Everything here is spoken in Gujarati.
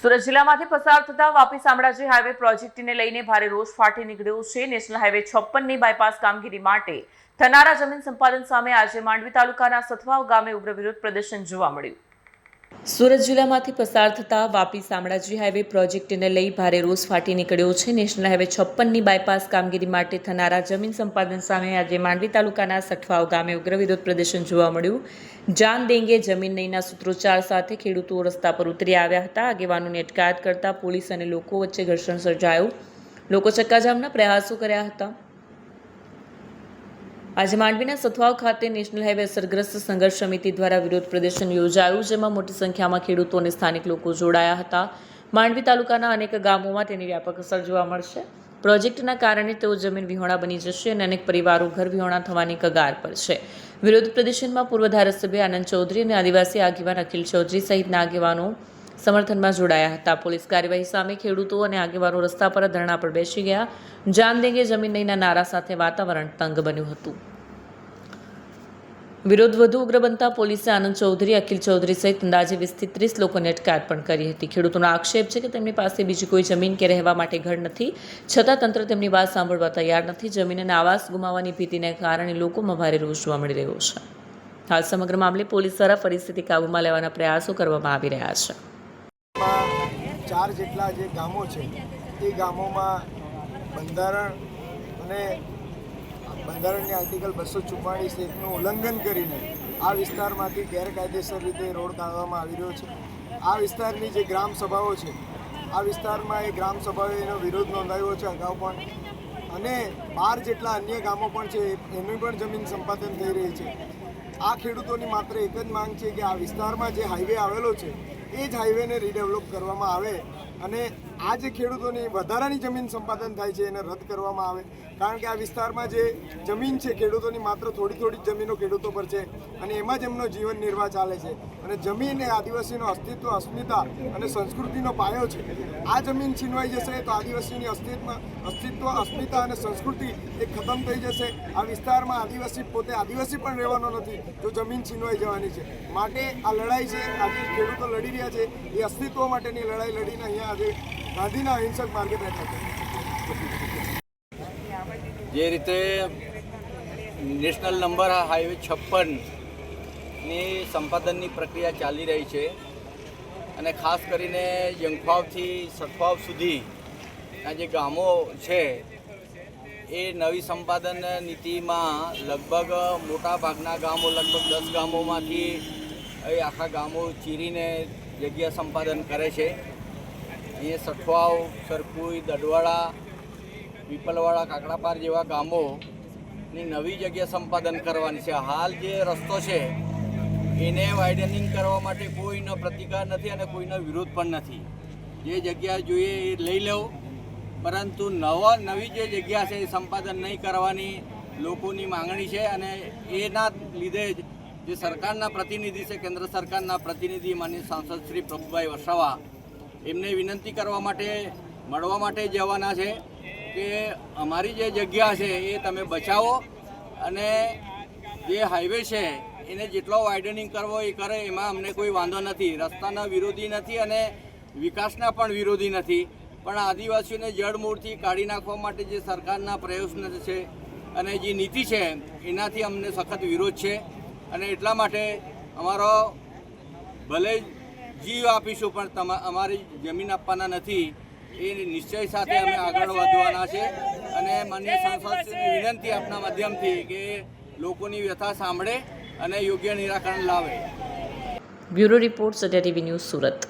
સુરત જિલ્લામાંથી પસાર થતા વાપી શામળાજી હાઈવે પ્રોજેક્ટને લઈને ભારે રોષ ફાટી નીકળ્યો છે। નેશનલ હાઈવે 56 ની બાયપાસ કામગીરી માટે થનારા જમીન સંપાદન સામે આજે માંડવી તાલુકાના સથવાવ ગામે ઉગ્ર વિરોધ પ્રદર્શન જોવા મળ્યું। સુરત જિલ્લામાંથી પસાર થતા વાપી શામળાજી હાઈવે પ્રોજેક્ટને લઈ ભારે રોષ ફાટી નીકળ્યો છે। નેશનલ હાઈવે 56 ની બાયપાસ કામગીરી માટે થનારા જમીન સંપાદન સામે આજે માંડવી તાલુકાના સઠવાવ ગામે ઉગ્ર વિરોધ પ્રદર્શન જોવા મળ્યું। જાન દેંગે જમીન નહીંના સૂત્રોચ્ચાર સાથે ખેડૂતો રસ્તા પર ઉતરી આવ્યા હતા। આગેવાનોની અટકાયત કરતા પોલીસ અને લોકો વચ્ચે ઘર્ષણ સર્જાયું। લોકો ચક્કાજામના પ્રયાસો કર્યા હતા। આજે માંડવીના સથવાવ ખાતે નેશનલ હાઈવે અસરગ્રસ્ત સંઘર્ષ સમિતિ દ્વારા વિરોધ પ્રદર્શન યોજાયું, જેમાં મોટી સંખ્યામાં ખેડૂતો અને સ્થાનિક લોકો જોડાયા હતા। માંડવી તાલુકાના અનેક ગામોમાં તેની વ્યાપક અસર જોવા મળશે। પ્રોજેક્ટના કારણે તેઓ જમીન વિહોણા બની જશે અને અનેક પરિવારો ઘર વિહોણા થવાની કગાર પર છે। વિરોધ પ્રદર્શનમાં પૂર્વ ધારાસભ્ય આનંદ ચૌધરી અને આદિવાસી આગેવાન અખિલ ચૌધરી સહિતના આગેવાનો સમર્થનમાં જોડાયા હતા। પોલીસ કાર્યવાહી સામે ખેડૂતો અને આગેવાનો રસ્તા પર ધરણા પર બેસી ગયા। જાન દેંગે જમીન નહીંના નારા સાથે વાતાવરણ તંગ બન્યું હતું। વિરોધ વધુ ઉગ્ર બનતા પોલીસે આનંદ ચૌધરી, અખિલ ચૌધરી સહિત અંદાજે 20 થી 30 લોકોને અટકાયત પણ કરી હતી। ખેડૂતોનો આક્ષેપ છે કે તેમની પાસે બીજી કોઈ જમીન કે રહેવા માટે ઘર નથી, છતાં તંત્ર તેમની વાત સાંભળવા તૈયાર નથી। જમીન અને આવાસ ગુમાવવાની ભીતિને કારણે લોકોમાં ભારે રોષ જોવા મળી રહ્યો છે। હાલ સમગ્ર મામલે પોલીસ દ્વારા પરિસ્થિતિ કાબૂમાં લેવાના પ્રયાસો કરવામાં આવી રહ્યા છે। 4 જેટલા જે ગામો છે એ ગામોમાં બંધારણની આર્ટિકલ 244(1) ઉલ્લંઘન કરીને આ વિસ્તારમાંથી ગેરકાયદેસર રીતે રોડ કાઢવામાં આવી રહ્યો છે। આ વિસ્તારની જે ગ્રામ સભાઓ છે, આ વિસ્તારમાં એ ગ્રામ સભાઓએ એનો વિરોધ નોંધાવ્યો છે અગાઉ પણ, અને 12 જેટલા અન્ય ગામો પણ છે એની પણ જમીન સંપાદન થઈ રહી છે। આ ખેડૂતોની માત્ર એક જ માંગ છે કે આ વિસ્તારમાં જે હાઈવે આવેલો છે એ જ હાઈવેને રીડેવલપ કરવામાં આવે અને આ જે ખેડૂતોની વધારાની જમીન સંપાદન થાય છે એને રદ કરવામાં આવે। કારણ કે આ વિસ્તારમાં જે જમીન છે ખેડૂતોની માત્ર થોડી જમીનો ખેડૂતો પર છે અને એમાં જ એમનો જીવન નિર્વાહ ચાલે છે। અને જમીન એ આદિવાસીનો અસ્તિત્વ, અસ્મિતા અને સંસ્કૃતિનો પાયો છે। આ જમીન છીનવાઈ જશે તો આદિવાસીની અસ્તિત્વ, અસ્મિતા અને સંસ્કૃતિ એ ખતમ થઈ જશે। આ વિસ્તારમાં આદિવાસી પોતે આદિવાસી પણ રહેવાનો નથી જો જમીન છીનવાઈ જવાની છે। માટે આ લડાઈ છે, આજે ખેડૂતો લડી રહ્યા છે એ અસ્તિત્વ માટેની લડાઈ લડીને અહીંયા આજે ગાંધીના અહિંસક માર્ગે બેઠા છે। જે રીતે નેશનલ નંબર હાઈવે 56ની સંપાદનની પ્રક્રિયા ચાલી રહી છે અને ખાસ કરીને યંગફાવથી સટફાવ સુધીના જે ગામો છે એ નવી સંપાદન નીતિમાં લગભગ મોટા ભાગના ગામો, લગભગ 10 ગામોમાંથી એ આખા ગામો ચીરીને જગ્યા સંપાદન કરે છે। અહીંયા સઠવાવ, સરકુઈ, દડવાડા, પીપલવાડા, કાકડાપાર જેવા ગામોની નવી જગ્યા સંપાદન કરવાની છે। હાલ જે રસ્તો છે એને વાઇડનિંગ કરવા માટે કોઈનો પ્રતિકાર નથી અને કોઈનો વિરોધ પણ નથી। જે જગ્યા જોઈએ એ લઈ લો, પરંતુ નવી જે જગ્યા છે એ સંપાદન નહીં કરવાની લોકોની માંગણી છે। અને એના લીધે જે સરકારના પ્રતિનિધિ છે, કેન્દ્ર સરકારના પ્રતિનિધિ માનનીય સાંસદ શ્રી પ્રભુભાઈ વસાવા, એમને વિનંતી કરવા માટે મળવા માટે જવાના છે કે અમારી જે જગ્યા છે એ તમે બચાવો અને જે હાઈવે છે એને જેટલો વાઇડનિંગ કરવો એ કરે, એમાં અમને કોઈ વાંધો નથી। રસ્તાના વિરોધી નથી અને વિકાસના પણ વિરોધી નથી, પણ આદિવાસીઓને જડમૂળથી કાઢી નાખવા માટે જે સરકારના પ્રયત્ન છે અને જે નીતિ છે એનાથી અમને સખત વિરોધ છે। અને એટલા માટે અમારો ભલે જીવ આપીશું પણ અમારી જમીન આપવાના નથી એ નિશ્ચય સાથે અમે આગળ વધવાના છે। અને માનનીય સાંસદશ્રીની વિનંતી આપના માધ્યમથી કે લોકોની વ્યથા સાંભળે અને યોગ્ય નિરાકરણ લાવે। બ્યુરો રિપોર્ટ, સત્ય ટીવી ન્યૂઝ, સુરત।